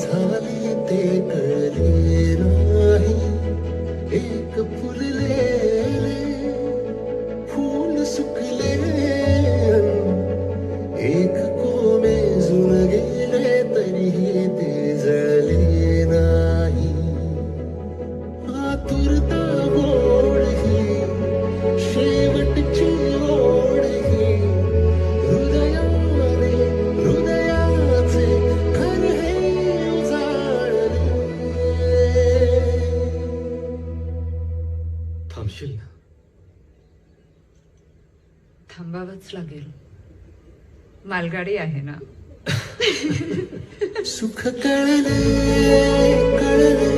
झाले ते कळले नाही. एक फुललेले फूल सुकले, एक कोमेजून गेले तरीही ते जळले नाही. आतुरता गोड ही शेवटची ओढ ही, हृदयाने हृदयाचे घर हे उजाळले. थांबशील ना? थांबावंच लागेल, मालगाडी आहे ना. सुख कळले कळले